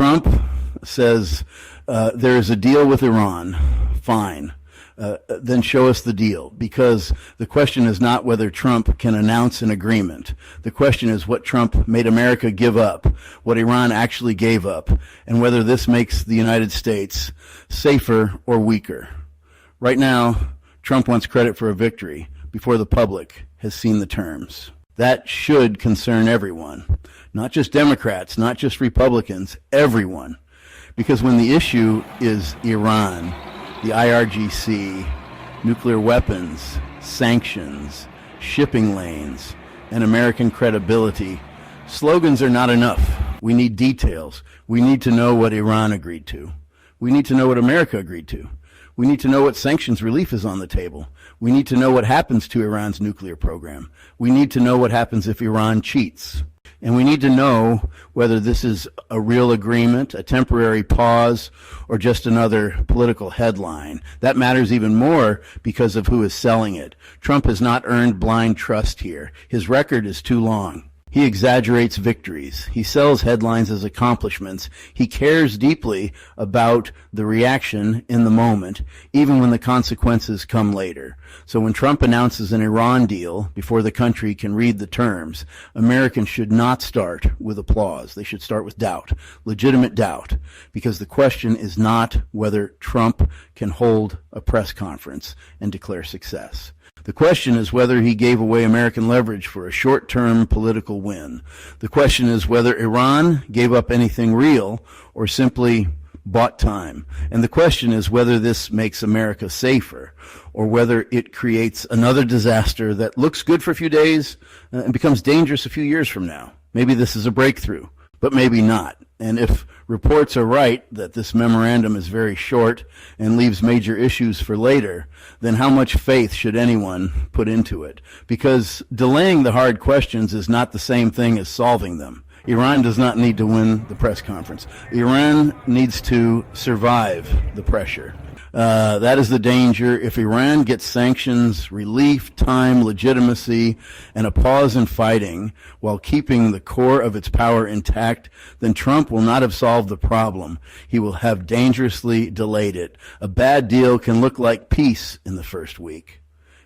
Trump says there is a deal with Iran, fine. Then show us the deal, because the question is not whether Trump can announce an agreement. The question is what Trump made America give up, what Iran actually gave up, and whether this makes the United States safer or weaker. Right now, Trump wants credit for a victory before the public has seen the terms. That should concern everyone, not just Democrats, not just Republicans, everyone. Because when the issue is Iran, the IRGC, nuclear weapons, sanctions, shipping lanes, and American credibility, slogans are not enough. We need details. We need to know what Iran agreed to. We need to know what America agreed to. We need to know what sanctions relief is on the table. We need to know what happens to Iran's nuclear program. We need to know what happens if Iran cheats. And we need to know whether this is a real agreement, a temporary pause, or just another political headline. That matters even more because of who is selling it. Trump has not earned blind trust here. His record is too long. He exaggerates victories. He sells headlines as accomplishments. He cares deeply about the reaction in the moment, even when the consequences come later. So when Trump announces an Iran deal before the country can read the terms, Americans should not start with applause. They should start with doubt, legitimate doubt, because the question is not whether Trump can hold a press conference and declare success. The question is whether he gave away American leverage for a short-term political win. The question is whether Iran gave up anything real or simply bought time. And the question is whether this makes America safer or whether it creates another disaster that looks good for a few days and becomes dangerous a few years from now. Maybe this is a breakthrough, but maybe not. And if reports are right that this memorandum is very short and leaves major issues for later, then how much faith should anyone put into it? Because delaying the hard questions is not the same thing as solving them. Iran does not need to win the press conference. Iran needs to survive the pressure. That is the danger. If Iran gets sanctions, relief, time, legitimacy, and a pause in fighting while keeping the core of its power intact, then Trump will not have solved the problem. He will have dangerously delayed it. A bad deal can look like peace in the first week.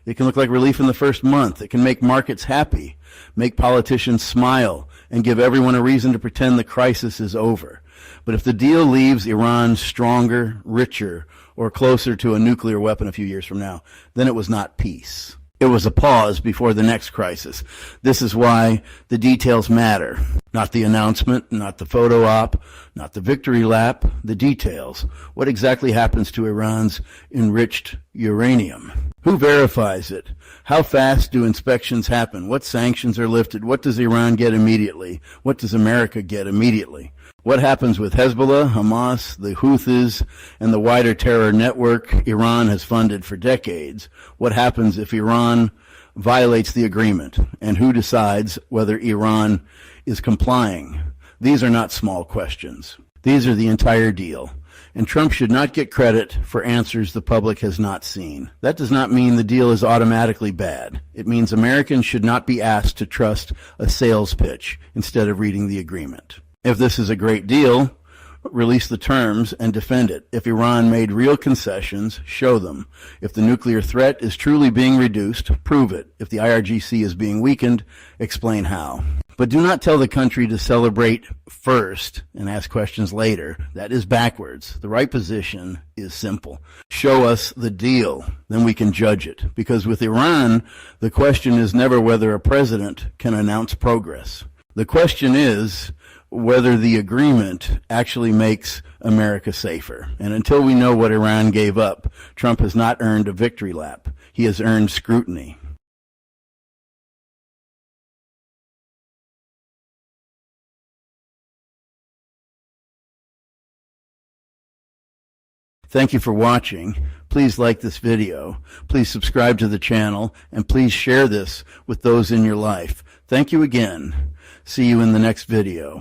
It can look like relief in the first month. It can make markets happy, make politicians smile, and give everyone a reason to pretend the crisis is over. But if the deal leaves Iran stronger, richer, or closer to a nuclear weapon a few years from now, then it was not peace. It was a pause before the next crisis. This is why the details matter. Not the announcement, not the photo op, not the victory lap, the details. What exactly happens to Iran's enriched uranium? Who verifies it? How fast do inspections happen? What sanctions are lifted? What does Iran get immediately? What does America get immediately? What happens with Hezbollah, Hamas, the Houthis, and the wider terror network Iran has funded for decades? What happens if Iran violates the agreement? And who decides whether Iran is complying? These are not small questions. These are the entire deal. And Trump should not get credit for answers the public has not seen. That does not mean the deal is automatically bad. It means Americans should not be asked to trust a sales pitch instead of reading the agreement. If this is a great deal, release the terms and defend it. If Iran made real concessions, show them. If the nuclear threat is truly being reduced, prove it. If the IRGC is being weakened, explain how. But do not tell the country to celebrate first and ask questions later. That is backwards. The right position is simple. Show us the deal, then we can judge it. Because with Iran, the question is never whether a president can announce progress. The question is whether the agreement actually makes America safer. And until we know what Iran gave up, Trump has not earned a victory lap. He has earned scrutiny. Thank you for watching. Please like this video. Please subscribe to the channel, and please share this with those in your life. Thank you again. See you in the next video.